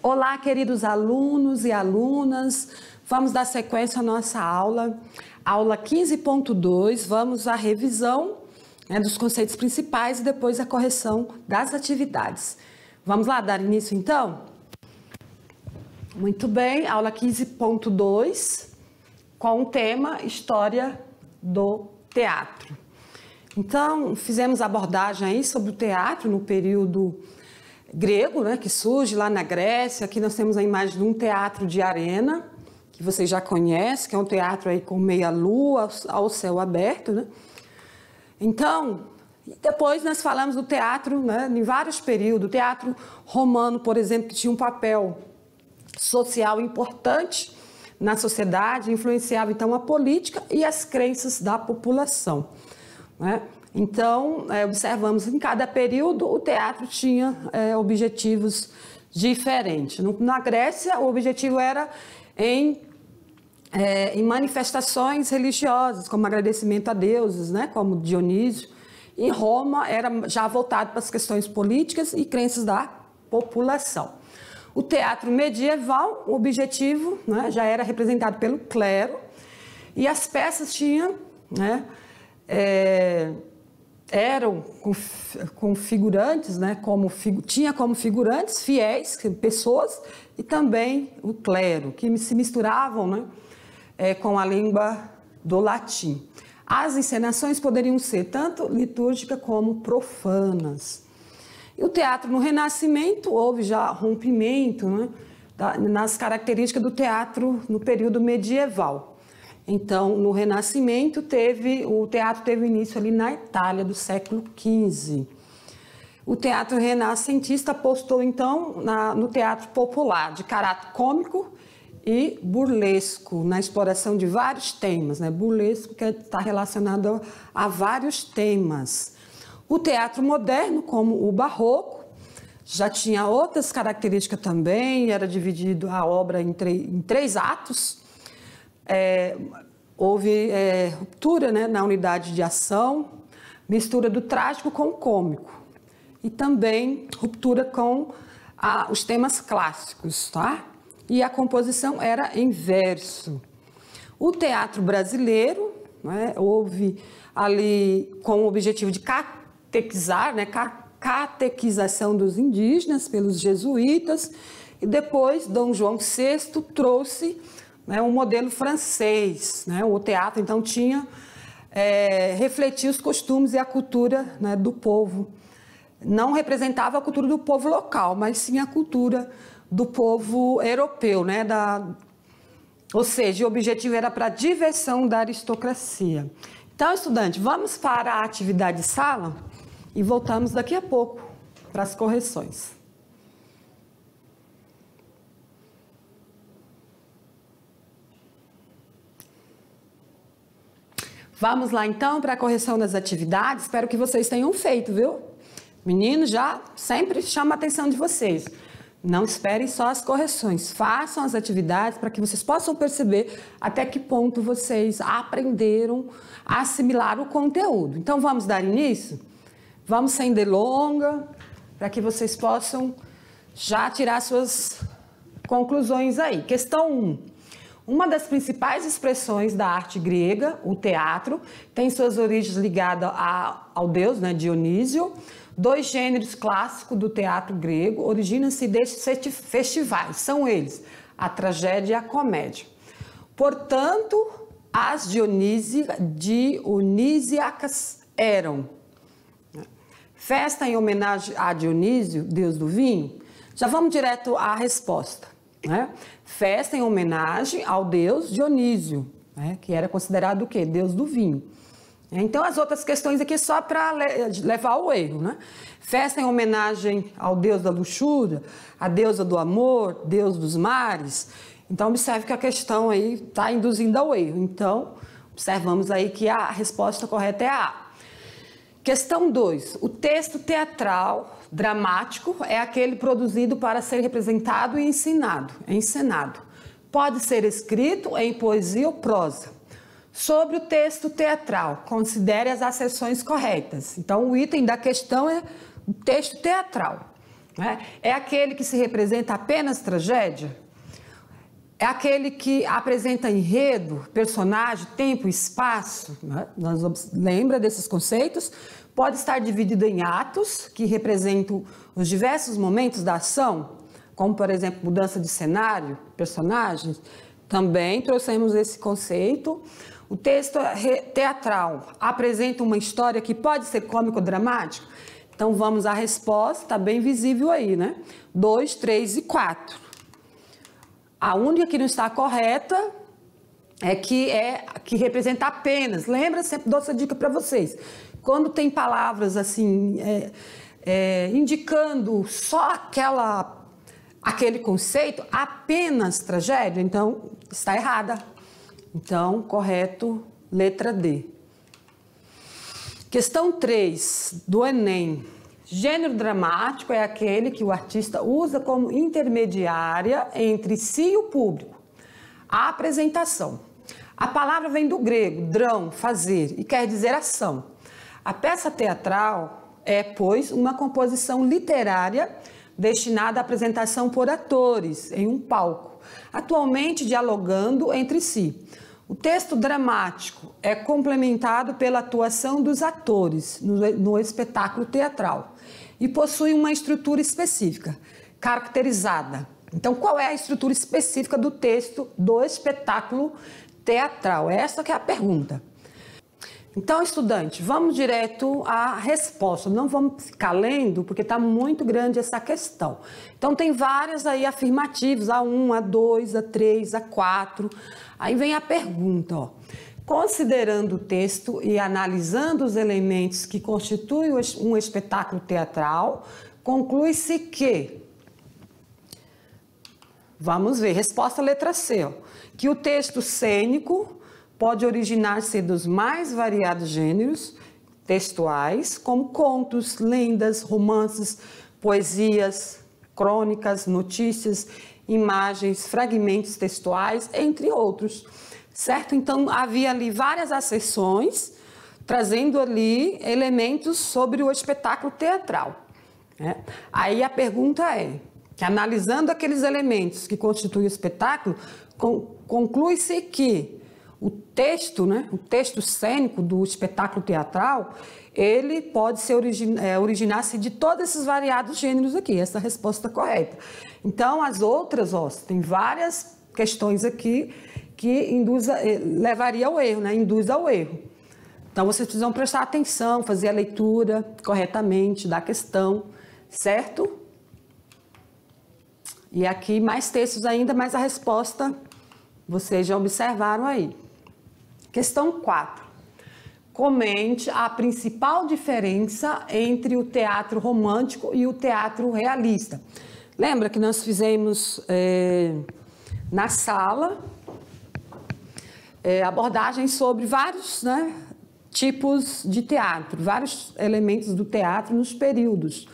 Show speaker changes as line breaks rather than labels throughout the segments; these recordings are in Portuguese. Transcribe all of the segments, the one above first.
Olá, queridos alunos e alunas. Vamos dar sequência à nossa aula. Aula 15.2, vamos à revisão dos conceitos principais e depois a correção das atividades. Vamos lá, dar início então? Muito bem, aula 15.2, com o tema História do Teatro. Então, fizemos abordagem aí sobre o teatro no período grego, né, que surge lá na Grécia. Aqui nós temos a imagem de um teatro de arena, que vocês já conhecem, que é um teatro aí com meia-lua, ao céu aberto, né? Então, depois nós falamos do teatro, né, em vários períodos. O teatro romano, por exemplo, que tinha um papel social importante na sociedade, influenciava então a política e as crenças da população, né? Então, observamos que em cada período o teatro tinha objetivos diferentes. Na Grécia, o objetivo era em manifestações religiosas, como agradecimento a deuses, né, como Dionísio. Em Roma, era já voltado para as questões políticas e crenças da população. O teatro medieval, o objetivo, né, já era representado pelo clero, e as peças tinham, né, eram com figurantes, né, tinha como figurantes fiéis, pessoas, e também o clero, que se misturavam, né, com a língua do latim. As encenações poderiam ser tanto litúrgicas como profanas. E o teatro no Renascimento, houve já rompimento, né, nas características do teatro no período medieval. Então, no Renascimento, o teatro teve início ali na Itália, do século XV. O teatro renascentista apostou, então, no teatro popular, de caráter cômico e burlesco, na exploração de vários temas, né? Burlesco que está relacionado a vários temas. O teatro moderno, como o barroco, já tinha outras características também, era dividido a obra em três atos. Houve ruptura, né, na unidade de ação, mistura do trágico com o cômico e também ruptura com os temas clássicos, tá? E a composição era em verso. O teatro brasileiro, né, houve ali com o objetivo de catequizar, né, catequização dos indígenas pelos jesuítas, e depois Dom João VI trouxe um modelo francês, né? O teatro, então, refletia os costumes e a cultura, né, do povo. Não representava a cultura do povo local, mas sim a cultura do povo europeu, né? Ou seja, o objetivo era para a diversão da aristocracia. Então, estudante, vamos para a atividade de sala e voltamos daqui a pouco para as correções. Vamos lá, então, para a correção das atividades. Espero que vocês tenham feito, viu? Meninos, já sempre chama a atenção de vocês. Não esperem só as correções. Façam as atividades para que vocês possam perceber até que ponto vocês aprenderam a assimilar o conteúdo. Então, vamos dar início? Vamos sem delonga, para que vocês possam já tirar suas conclusões aí. Questão 1. Uma das principais expressões da arte grega, o teatro, tem suas origens ligadas ao deus, né, Dionísio. Dois gêneros clássicos do teatro grego originam-se destes festivais. São eles, a tragédia e a comédia. Portanto, as dionísiacas eram festa em homenagem a Dionísio, deus do vinho. Já vamos direto à resposta, né? Festa em homenagem ao deus Dionísio, né, que era considerado o quê? Deus do vinho. Então, as outras questões aqui só para levar ao erro, né? Festa em homenagem ao deus da luxúria, a deusa do amor, deus dos mares. Então, observe que a questão aí está induzindo ao erro. Então, observamos aí que a resposta correta é a A. Questão 2. O texto teatral dramático é aquele produzido para ser representado e encenado. Pode ser escrito em poesia ou prosa. Sobre o texto teatral, considere as acessões corretas. Então, o item da questão é o texto teatral. né? É aquele que se representa apenas tragédia? É aquele que apresenta enredo, personagem, tempo e espaço? Né? Lembra desses conceitos? Pode estar dividido em atos, que representam os diversos momentos da ação, como, por exemplo, mudança de cenário, personagens. Também trouxemos esse conceito. O texto teatral apresenta uma história que pode ser cômico ou dramático? Então, vamos à resposta, está bem visível aí, né? 2, 3 e 4. A única que não está correta é que representa apenas. Lembra? Sempre dou essa dica para vocês. Quando tem palavras assim, indicando só aquele conceito, apenas tragédia, então está errada. Então, correto, letra D. Questão 3 do Enem. Gênero dramático é aquele que o artista usa como intermediária entre si e o público. A apresentação. A palavra vem do grego, drão, fazer, e quer dizer ação. A peça teatral é, pois, uma composição literária destinada à apresentação por atores em um palco, atualmente dialogando entre si. O texto dramático é complementado pela atuação dos atores no espetáculo teatral e possui uma estrutura específica, caracterizada. Então, qual é a estrutura específica do texto do espetáculo teatral? Essa que é a pergunta. Então, estudante, vamos direto à resposta. Não vamos ficar lendo, porque está muito grande essa questão. Então, tem várias aí afirmativas, A1, A2, A3, A4. Aí vem a pergunta, ó. Considerando o texto e analisando os elementos que constituem um espetáculo teatral, conclui-se que... Vamos ver, resposta letra C, ó. Que o texto cênico pode originar-se dos mais variados gêneros textuais, como contos, lendas, romances, poesias, crônicas, notícias, imagens, fragmentos textuais, entre outros, certo? Então, havia ali várias acessões, trazendo ali elementos sobre o espetáculo teatral, né? Aí a pergunta é, que analisando aqueles elementos que constituem o espetáculo, conclui-se que o texto, né, o texto cênico do espetáculo teatral, ele pode se originar-se de todos esses variados gêneros aqui. Essa é a resposta correta. Então, as outras, ó, tem várias questões aqui que levaria ao erro, né, induz ao erro. Então, vocês precisam prestar atenção, fazer a leitura corretamente da questão, certo? E aqui mais textos ainda, mas a resposta vocês já observaram aí. Questão 4. Comente a principal diferença entre o teatro romântico e o teatro realista. Lembra que nós fizemos na sala abordagens sobre vários, né, tipos de teatro, vários elementos do teatro nos períodos.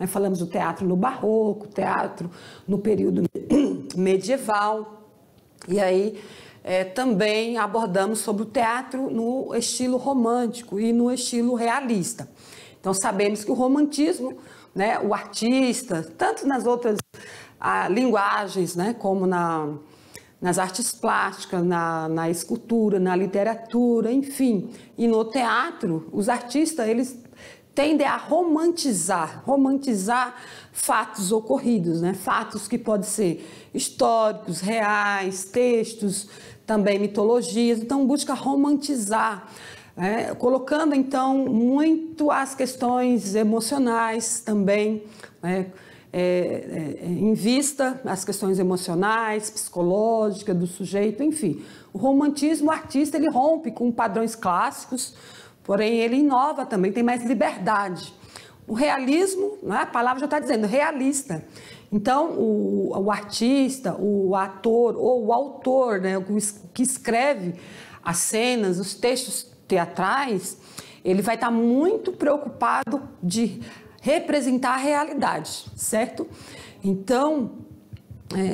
Falamos do teatro no barroco, teatro no período medieval, e aí também abordamos sobre o teatro no estilo romântico e no estilo realista. Então, sabemos que o romantismo, né, o artista, tanto nas outras linguagens, né, como nas artes plásticas, na escultura, na literatura, enfim, e no teatro, os artistas, eles tendem a romantizar fatos ocorridos, né? Fatos que podem ser históricos, reais, textos, também mitologias. Então, busca romantizar, colocando, então, muito as questões emocionais também, né? Em vista as questões emocionais, psicológicas do sujeito, enfim. O romantismo, o artista, ele rompe com padrões clássicos, porém, ele inova também, tem mais liberdade. O realismo, né, a palavra já está dizendo, realista. Então, o artista, o ator ou o autor, né, que escreve as cenas, os textos teatrais, ele vai estar muito preocupado de representar a realidade, certo? Então,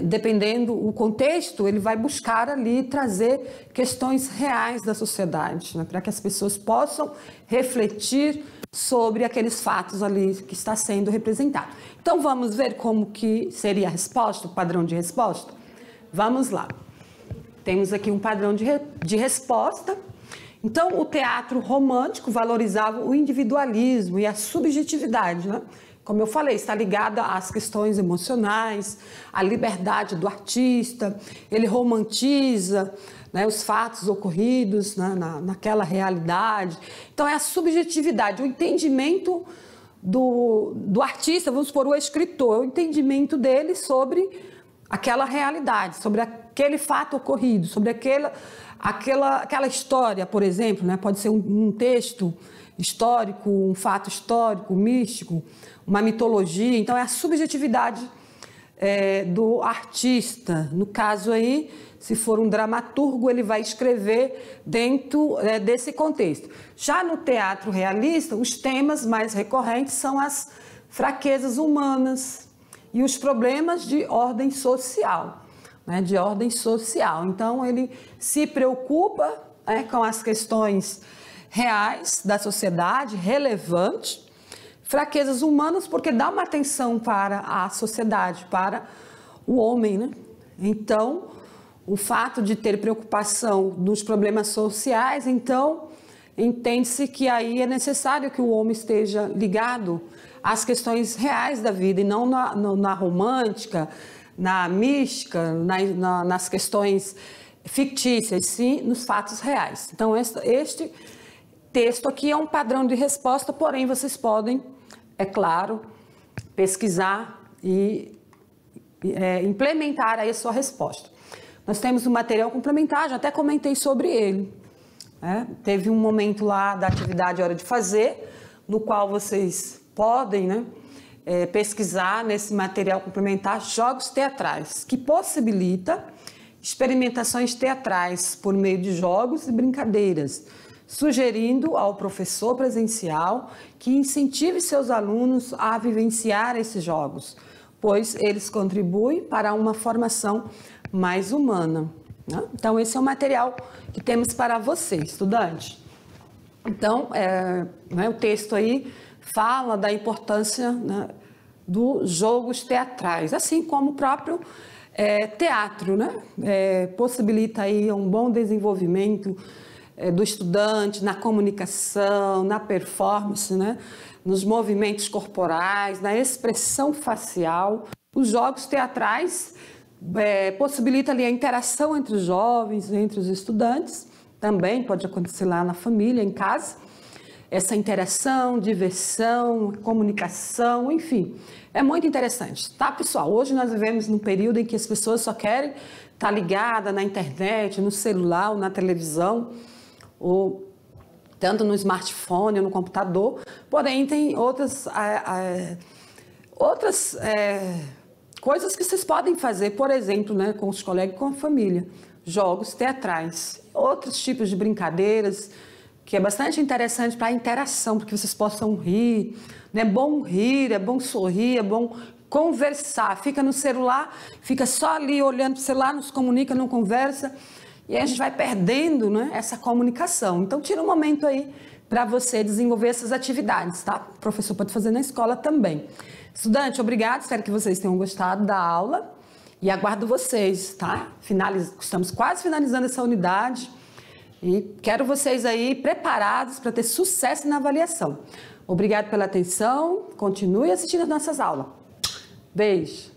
dependendo do contexto, ele vai buscar ali trazer questões reais da sociedade, né, para que as pessoas possam refletir sobre aqueles fatos ali que está sendo representado. Então, vamos ver como que seria a resposta, o padrão de resposta? Vamos lá. Temos aqui um padrão de resposta. Então, o teatro romântico valorizava o individualismo e a subjetividade, né? Como eu falei, está ligada às questões emocionais, à liberdade do artista, ele romantiza, né, os fatos ocorridos, né, naquela realidade. Então, é a subjetividade, o entendimento do artista, vamos supor, o escritor, o entendimento dele sobre aquela realidade, sobre aquele fato ocorrido, sobre aquela história, por exemplo, né? Pode ser um texto histórico, um fato histórico, místico, uma mitologia. Então, é a subjetividade do artista. No caso aí, se for um dramaturgo, ele vai escrever dentro desse contexto. Já no teatro realista, os temas mais recorrentes são as fraquezas humanas e os problemas de ordem social. De ordem social. Então, ele se preocupa com as questões reais da sociedade, relevantes, fraquezas humanas, porque dá uma atenção para a sociedade, para o homem, né? Então, o fato de ter preocupação nos problemas sociais, então, entende-se que aí é necessário que o homem esteja ligado às questões reais da vida e não na romântica, na mística, nas questões fictícias, sim, nos fatos reais. Então, este texto aqui é um padrão de resposta, porém, vocês podem, é claro, pesquisar e implementar aí a sua resposta. Nós temos um material complementar, já até comentei sobre ele. Teve um momento lá da atividade Hora de Fazer, no qual vocês podem, pesquisar nesse material complementar jogos teatrais, que possibilita experimentações teatrais por meio de jogos e brincadeiras, sugerindo ao professor presencial que incentive seus alunos a vivenciar esses jogos, pois eles contribuem para uma formação mais humana. Então, esse é o material que temos para você, estudante. Então, o texto aí fala da importância dos jogos teatrais, assim como o próprio teatro, possibilita aí um bom desenvolvimento do estudante na comunicação, na performance, nos movimentos corporais, na expressão facial. Os jogos teatrais possibilitam ali a interação entre os jovens, entre os estudantes, também pode acontecer lá na família, em casa, essa interação, diversão, comunicação, enfim, é muito interessante, tá, pessoal? Hoje nós vivemos num período em que as pessoas só querem estar ligadas na internet, no celular ou na televisão, ou tanto no smartphone ou no computador, porém tem outras coisas que vocês podem fazer, por exemplo, com os colegas e com a família, jogos teatrais, outros tipos de brincadeiras, que é bastante interessante para a interação, para que vocês possam rir. É bom rir, é bom sorrir, é bom conversar. Fica no celular, fica só ali olhando para o celular, não se comunica, não conversa, e aí a gente vai perdendo essa comunicação. Então, tira um momento aí para você desenvolver essas atividades, tá? O professor pode fazer na escola também. Estudante, obrigado, espero que vocês tenham gostado da aula e aguardo vocês, tá? Estamos quase finalizando essa unidade. E quero vocês aí preparados para ter sucesso na avaliação. Obrigado pela atenção. Continue assistindo as nossas aulas. Beijo.